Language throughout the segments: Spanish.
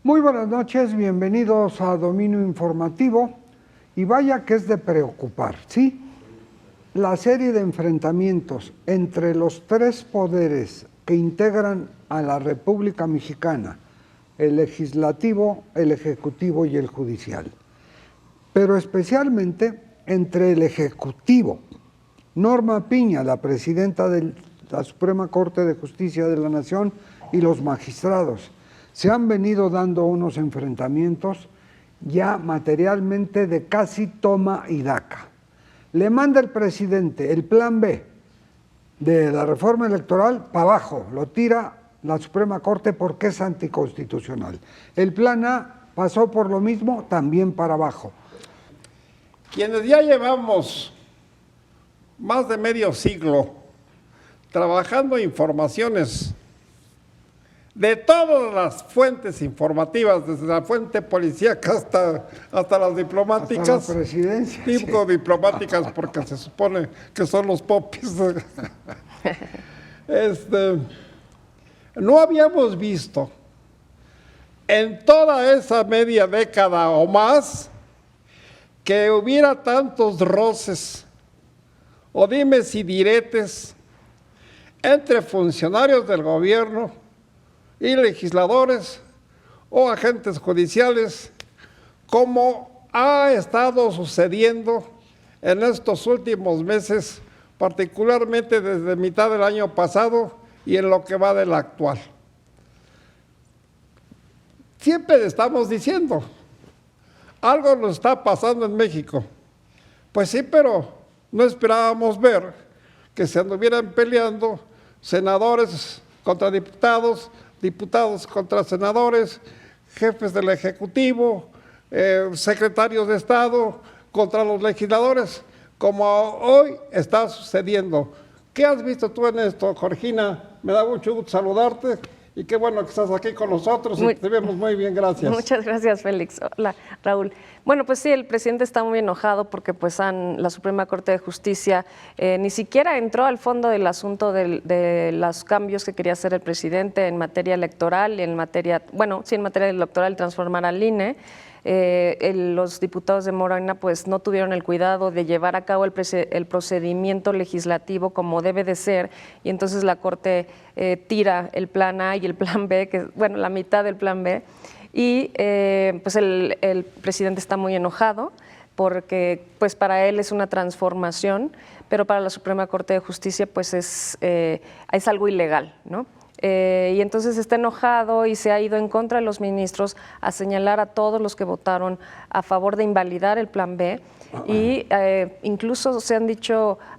Muy buenas noches, bienvenidos a Dominio Informativo. Y vaya que es de preocupar, ¿sí? La serie de enfrentamientos entre los tres poderes que integran a la República Mexicana, el legislativo, el ejecutivo y el judicial. Pero especialmente entre el ejecutivo. Norma Piña, la presidenta de la Suprema Corte de Justicia de la Nación, y los magistrados. Se han venido dando unos enfrentamientos ya materialmente de casi toma y daca. Le manda el presidente el plan B de la reforma electoral para abajo, lo tira la Suprema Corte porque es anticonstitucional. El plan A pasó por lo mismo, también para abajo. Quienes ya llevamos más de medio siglo trabajando informaciones de todas las fuentes informativas, desde la fuente policíaca hasta las diplomáticas. Hasta la presidencia. Digo sí. Diplomáticas porque se supone que son los popis. No habíamos visto en toda esa media década o más que hubiera tantos roces o dimes y diretes entre funcionarios del gobierno y legisladores o agentes judiciales, como ha estado sucediendo en estos últimos meses, particularmente desde mitad del año pasado y en lo que va del actual. Siempre estamos diciendo, algo nos está pasando en México. Pues sí, pero no esperábamos ver que se anduvieran peleando senadores contra diputados, diputados contra senadores, jefes del Ejecutivo, secretarios de Estado contra los legisladores, como hoy está sucediendo. ¿Qué has visto tú en esto, Georgina? Me da mucho gusto saludarte y qué bueno que estás aquí con nosotros y te vemos muy bien, gracias. Muchas gracias, Félix. Hola, Raúl. Bueno, pues sí, el presidente está muy enojado porque pues la Suprema Corte de Justicia ni siquiera entró al fondo del asunto de los cambios que quería hacer el presidente en materia electoral y en materia, bueno, sí, en materia electoral transformar al INE. Los diputados de Morena pues no tuvieron el cuidado de llevar a cabo el procedimiento legislativo como debe de ser, y entonces la Corte tira el plan A y el plan B, que bueno, la mitad del plan B, y pues el presidente está muy enojado porque pues para él es una transformación, pero para la Suprema Corte de Justicia pues es algo ilegal, ¿no? Y entonces está enojado y se ha ido en contra de los ministros a señalar a todos los que votaron a favor de invalidar el plan B, y incluso se han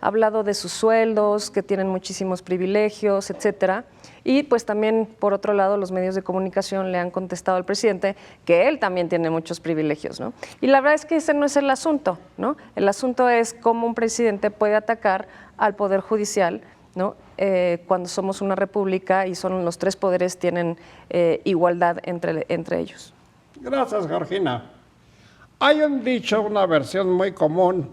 hablado de sus sueldos, que tienen muchísimos privilegios, etcétera. Y pues también, por otro lado, los medios de comunicación le han contestado al presidente que él también tiene muchos privilegios, ¿no? Y la verdad es que ese no es el asunto, ¿no? El asunto es cómo un presidente puede atacar al Poder Judicial, ¿no? Cuando somos una república y son los tres poderes tienen igualdad entre ellos. Gracias, Georgina. Hay un dicho, una versión muy común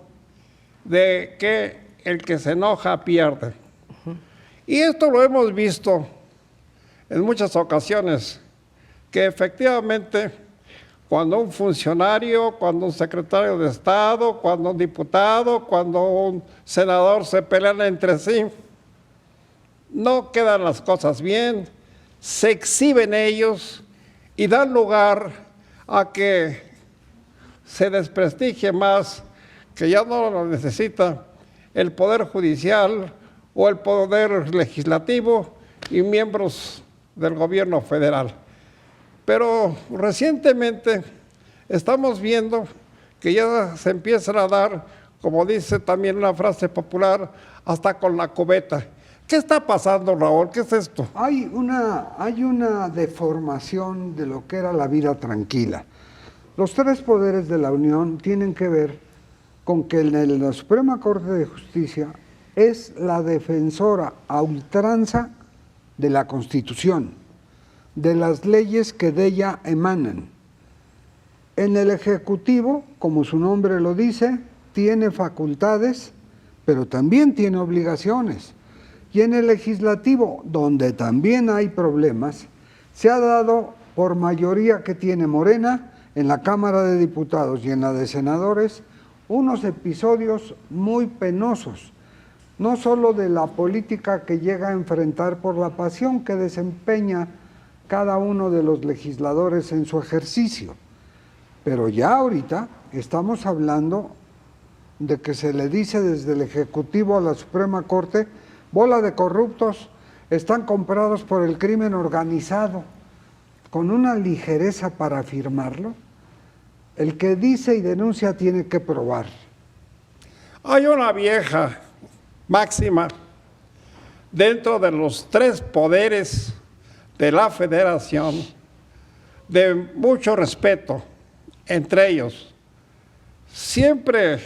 de que el que se enoja pierde. Y esto lo hemos visto en muchas ocasiones, que efectivamente cuando un funcionario, cuando un secretario de Estado, cuando un diputado, cuando un senador se pelean entre sí, no quedan las cosas bien, se exhiben ellos y dan lugar a que se desprestigie más, que ya no lo necesita el Poder Judicial o el Poder Legislativo y miembros del gobierno federal. Pero recientemente estamos viendo que ya se empiezan a dar, como dice también una frase popular, hasta con la cubeta. ¿Qué está pasando, Raúl? ¿Qué es esto? Hay una deformación de lo que era la vida tranquila. Los tres poderes de la Unión tienen que ver con que la Suprema Corte de Justicia es la defensora a ultranza de la Constitución, de las leyes que de ella emanan. En el Ejecutivo, como su nombre lo dice, tiene facultades, pero también tiene obligaciones. Y en el Legislativo, donde también hay problemas, se ha dado por mayoría que tiene Morena en la Cámara de Diputados y en la de Senadores, unos episodios muy penosos, no solo de la política que llega a enfrentar por la pasión que desempeña cada uno de los legisladores en su ejercicio, pero ya ahorita estamos hablando de que se le dice desde el Ejecutivo a la Suprema Corte, bola de corruptos, están comprados por el crimen organizado, con una ligereza para afirmarlo. El que dice y denuncia tiene que probar. Hay una vieja máxima dentro de los tres poderes de la Federación, de mucho respeto entre ellos. Siempre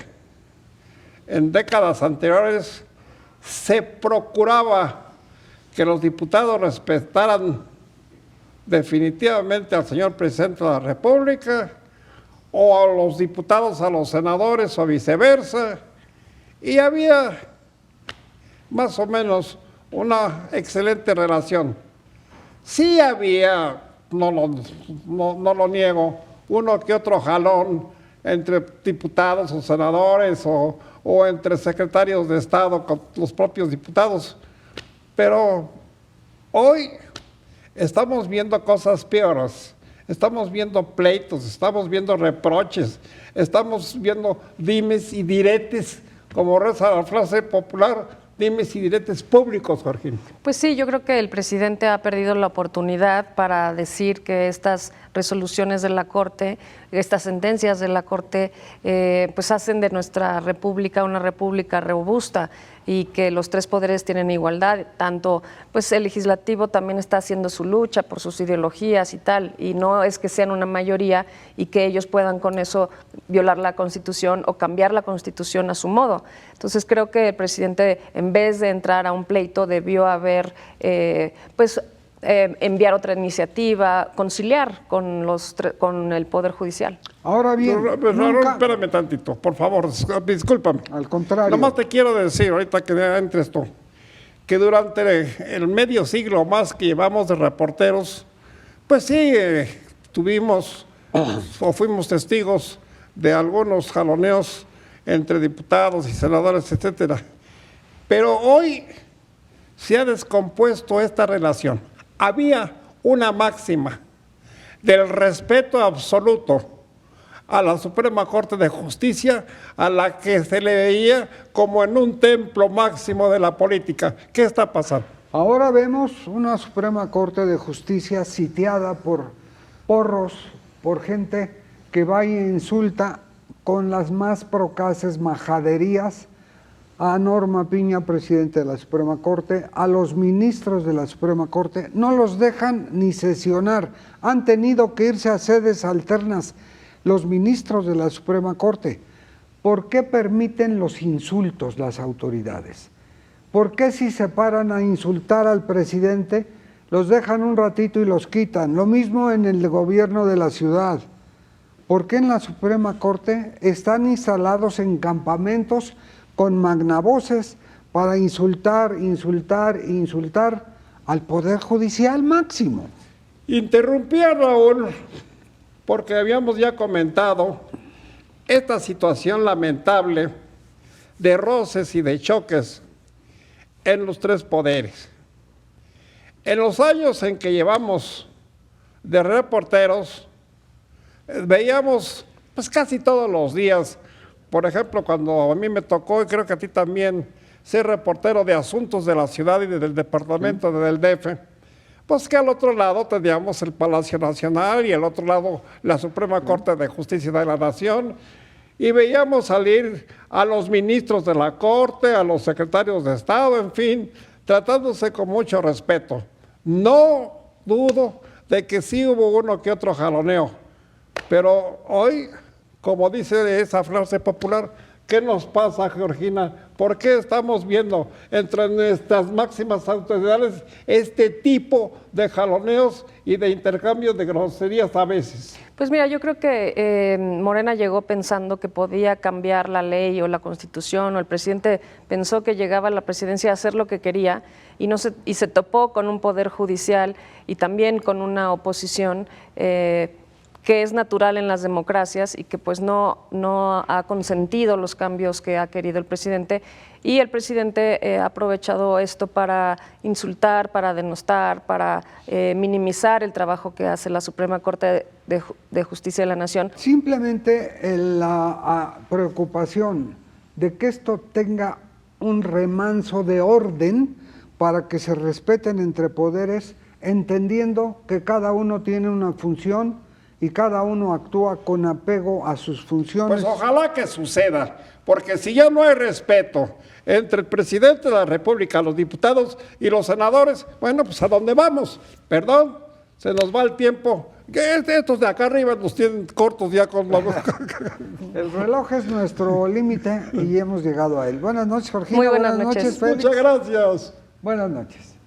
en décadas anteriores se procuraba que los diputados respetaran definitivamente al señor presidente de la República, o a los diputados a los senadores, o viceversa, y había más o menos una excelente relación. Sí había, no lo niego, uno que otro jalón entre diputados o senadores o entre secretarios de Estado con los propios diputados, pero hoy estamos viendo cosas peores, estamos viendo pleitos, estamos viendo reproches, estamos viendo dimes y diretes, como reza la frase popular, dimes y diretes públicos, Jorge. Pues sí, yo creo que el presidente ha perdido la oportunidad para decir que estas resoluciones de la Corte, estas sentencias de la Corte, pues hacen de nuestra república una república robusta y que los tres poderes tienen igualdad, tanto pues el legislativo también está haciendo su lucha por sus ideologías y tal, y no es que sean una mayoría y que ellos puedan con eso violar la Constitución o cambiar la Constitución a su modo. Entonces creo que el presidente, en vez de entrar a un pleito, debió haber enviar otra iniciativa, conciliar con el Poder Judicial. Ahora bien, nunca... Espérame tantito, por favor, discúlpame. Al contrario. Nomás te quiero decir, ahorita que entres tú, que durante el medio siglo más que llevamos de reporteros, pues sí, tuvimos o fuimos testigos de algunos jaloneos entre diputados y senadores, etcétera. Pero hoy se ha descompuesto esta relación. Había una máxima del respeto absoluto a la Suprema Corte de Justicia, a la que se le veía como en un templo máximo de la política. ¿Qué está pasando? Ahora vemos una Suprema Corte de Justicia sitiada por porros, por gente que va e insulta con las más procaces majaderías a Norma Piña, presidente de la Suprema Corte, a los ministros de la Suprema Corte, no los dejan ni sesionar, han tenido que irse a sedes alternas los ministros de la Suprema Corte. ¿Por qué permiten los insultos las autoridades? ¿Por qué si se paran a insultar al presidente, los dejan un ratito y los quitan? Lo mismo en el gobierno de la ciudad. ¿Por qué en la Suprema Corte están instalados en campamentos con magnavoces para insultar al Poder Judicial máximo? Interrumpí a Raúl porque habíamos ya comentado esta situación lamentable de roces y de choques en los tres poderes. En los años en que llevamos de reporteros, veíamos pues casi todos los días. Por ejemplo, cuando a mí me tocó, y creo que a ti también, ser reportero de asuntos de la ciudad y del departamento del DF, pues que al otro lado teníamos el Palacio Nacional y al otro lado la Suprema Corte de Justicia de la Nación, y veíamos salir a los ministros de la Corte, a los secretarios de Estado, en fin, tratándose con mucho respeto. No dudo de que sí hubo uno que otro jaloneo, pero hoy, como dice esa frase popular, ¿Qué nos pasa, Georgina? ¿Por qué estamos viendo entre nuestras máximas autoridades este tipo de jaloneos y de intercambio de groserías a veces? Pues mira, yo creo que Morena llegó pensando que podía cambiar la ley o la Constitución, o el presidente pensó que llegaba a la presidencia a hacer lo que quería y se topó con un poder judicial y también con una oposición que es natural en las democracias y que pues no ha consentido los cambios que ha querido el presidente, y el presidente ha aprovechado esto para insultar, para denostar, para minimizar el trabajo que hace la Suprema Corte de Justicia de la Nación. Simplemente la preocupación de que esto tenga un remanso de orden para que se respeten entre poderes, entendiendo que cada uno tiene una función y cada uno actúa con apego a sus funciones. Pues ojalá que suceda, porque si ya no hay respeto entre el presidente de la República, los diputados y los senadores, bueno, pues ¿a dónde vamos? Perdón, se nos va el tiempo. Que estos de acá arriba nos tienen cortos ya con la... El reloj es nuestro límite y hemos llegado a él. Buenas noches, Georgina. Muy buenas noches. Félix. Muchas gracias. Buenas noches.